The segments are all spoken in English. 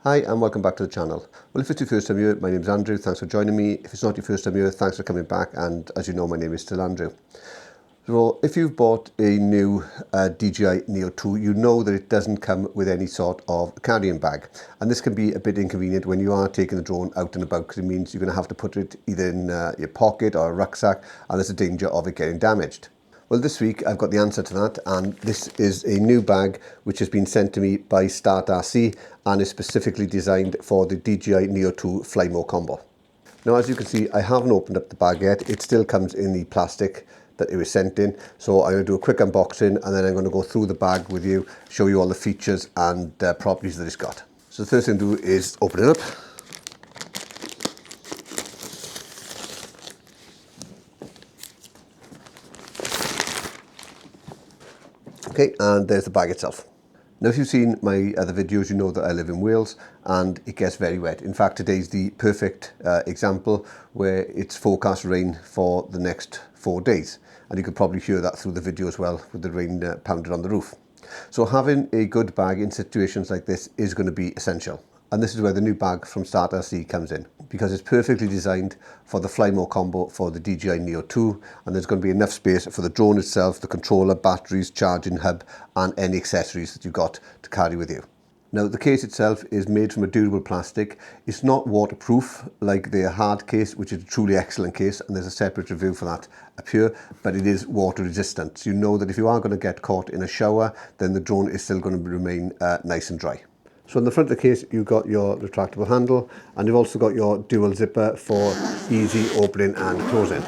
Hi and welcome back to the channel. Well, if it's your first time here, my name is Andrew, thanks for joining me. If it's not your first time here, thanks for coming back, and as you know, my name is still Andrew. So if you've bought a new DJI Neo 2, you know that it doesn't come with any sort of carrying bag, and this can be a bit inconvenient when you are taking the drone out and about, because it means you're going to have to put it either in your pocket or a rucksack, and there's a danger of it getting damaged. Well, this week I've got the answer to that, and this is a new bag which has been sent to me by StartRC and is specifically designed for the DJI Neo 2 Fly More combo. Now, as you can see, I haven't opened up the bag yet. It still comes in the plastic that it was sent in, so I'm going to do a quick unboxing and then I'm going to go through the bag with you, show you all the features and properties that it's got. So the first thing to do is open it up. Okay, and there's the bag itself. Now, if you've seen my other videos, you know that I live in Wales and it gets very wet. In fact, today's the perfect example where it's forecast rain for the next 4 days. And you could probably hear that through the video as well, with the rain pounded on the roof. So having a good bag in situations like this is going to be essential. And this is where the new bag from StartRC comes in, because it's perfectly designed for the Fly More combo for the DJI Neo 2, and there's going to be enough space for the drone itself, the controller, batteries, charging hub, and any accessories that you've got to carry with you. Now, the case itself is made from a durable plastic. It's not waterproof like the hard case, which is a truly excellent case, and there's a separate review for that up here, but it is water resistant. So you know that if you are going to get caught in a shower, then the drone is still going to remain nice and dry. So in the front of the case, you've got your retractable handle, and you've also got your dual zipper for easy opening and closing.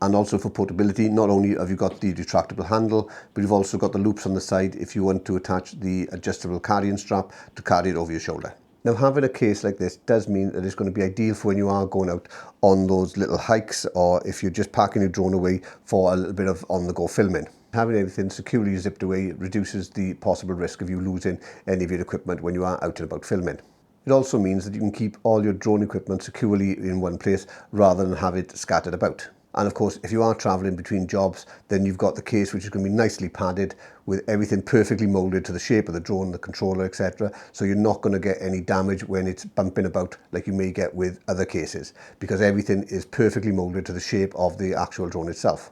And also for portability, not only have you got the retractable handle, but you've also got the loops on the side if you want to attach the adjustable carrying strap to carry it over your shoulder. Now, having a case like this does mean that it's going to be ideal for when you are going out on those little hikes, or if you're just parking your drone away for a little bit of on-the-go filming. Having everything securely zipped away reduces the possible risk of you losing any of your equipment when you are out and about filming. It also means that you can keep all your drone equipment securely in one place rather than have it scattered about. And of course, if you are traveling between jobs, then you've got the case which is going to be nicely padded with everything perfectly molded to the shape of the drone, the controller, etc. So you're not going to get any damage when it's bumping about like you may get with other cases, because everything is perfectly molded to the shape of the actual drone itself.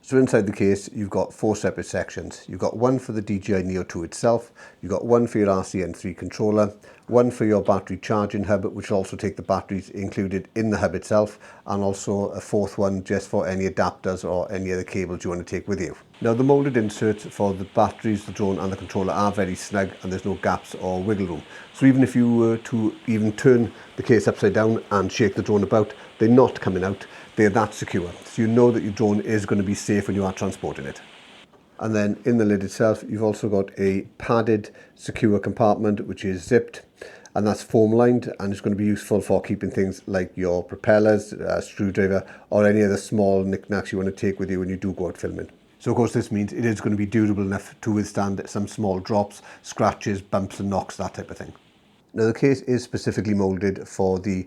So inside the case, you've got 4 separate sections. You've got one for the DJI Neo 2 itself, you've got one for your RCN3 controller, one for your battery charging hub, which will also take the batteries included in the hub itself, and also a 4th one just for any adapters or any other cables you want to take with you. Now, the molded inserts for the batteries, the drone and the controller are very snug, and there's no gaps or wiggle room. So even if you were to even turn the case upside down and shake the drone about, they're not coming out. They're that secure, so you know that your drone is going to be safe when you are transporting it. And then in the lid itself, you've also got a padded secure compartment which is zipped, and that's foam lined, and it's going to be useful for keeping things like your propellers, screwdriver, or any other small knickknacks you want to take with you when you do go out filming. So of course this means it is going to be durable enough to withstand some small drops, scratches, bumps and knocks, that type of thing. Now, the case is specifically molded for the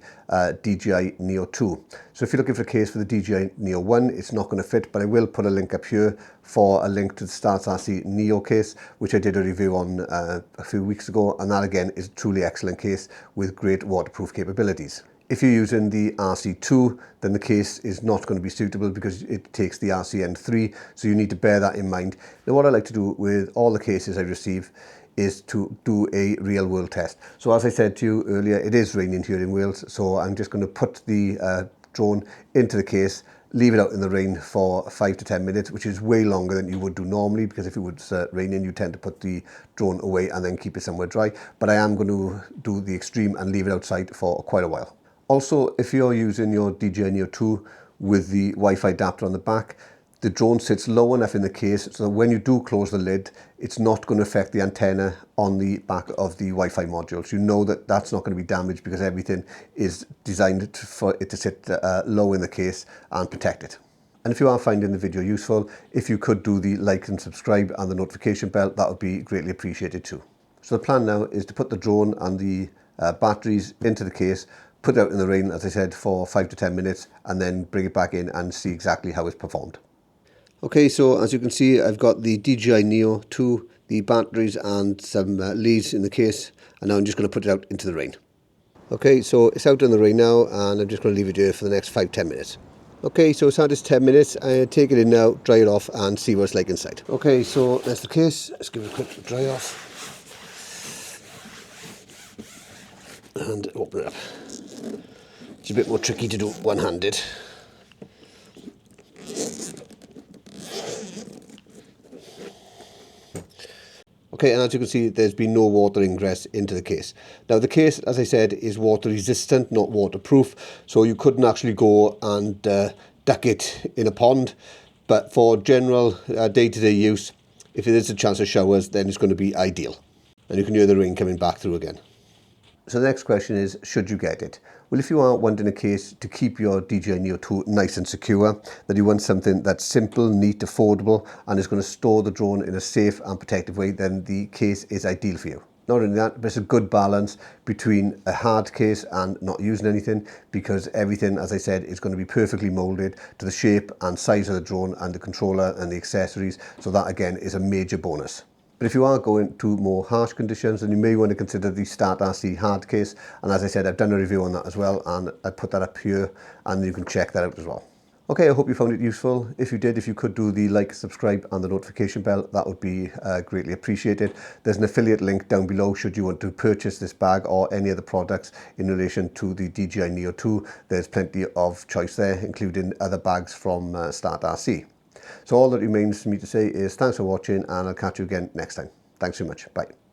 DJI Neo 2. So if you're looking for a case for the DJI Neo 1, it's not going to fit, but I will put a link up here for a link to the StartRC Neo case, which I did a review on a few weeks ago, and that again is a truly excellent case with great waterproof capabilities. If you're using the RC2, then the case is not going to be suitable because it takes the RCN3, so you need to bear that in mind. Now, what I like to do with all the cases I receive is to do a real world test. So as I said to you earlier, it is raining here in Wales, so I'm just going to put the drone into the case, leave it out in the rain for 5 to 10 minutes, which is way longer than you would do normally, because if it was raining, you tend to put the drone away and then keep it somewhere dry. But I am going to do the extreme and leave it outside for quite a while. Also, if you're using your DJI Neo 2 with the Wi-Fi adapter on the back, the drone sits low enough in the case so that when you do close the lid, it's not going to affect the antenna on the back of the Wi-Fi module. So you know that that's not going to be damaged because everything is designed for it to sit low in the case and protect it. And if you are finding the video useful, if you could do the like and subscribe and the notification bell, that would be greatly appreciated too. So the plan now is to put the drone and the batteries into the case, put it out in the rain, as I said, for 5 to 10 minutes, and then bring it back in and see exactly how it's performed. Okay, so as you can see, I've got the DJI Neo 2 the batteries and some leads in the case, and now I'm just going to put it out into the rain. Okay, so it's out in the rain now, and I'm just going to leave it here for the next 5-10 minutes. Okay, so it's had its 10 minutes. I take it in now, dry it off, and see what it's like inside. Okay, so that's the case. Let's give it a quick dry off. And open it up. It's a bit more tricky to do one-handed. Okay, and as you can see, there's been no water ingress into the case. Now the case, as I said, is water resistant, not waterproof, so you couldn't actually go and duck it in a pond, but for general day-to-day use, if there is a chance of showers, then it's going to be ideal. And you can hear the rain coming back through again. So the next question is, should you get it? Well, if you are wanting a case to keep your DJI Neo 2 nice and secure, that you want something that's simple, neat, affordable, and is going to store the drone in a safe and protective way, then the case is ideal for you. Not only that, but it's a good balance between a hard case and not using anything, because everything, as I said, is going to be perfectly molded to the shape and size of the drone and the controller and the accessories. So that again is a major bonus. But if you are going to more harsh conditions, then you may want to consider the StartRC hard case. And as I said, I've done a review on that as well, and I put that up here, and you can check that out as well. Okay, I hope you found it useful. If you did, if you could do the like, subscribe and the notification bell, that would be greatly appreciated. There's an affiliate link down below should you want to purchase this bag or any other products in relation to the DJI Neo 2. There's plenty of choice there, including other bags from StartRC. So all that remains for me to say is thanks for watching, and I'll catch you again next time. Thanks so much. Bye.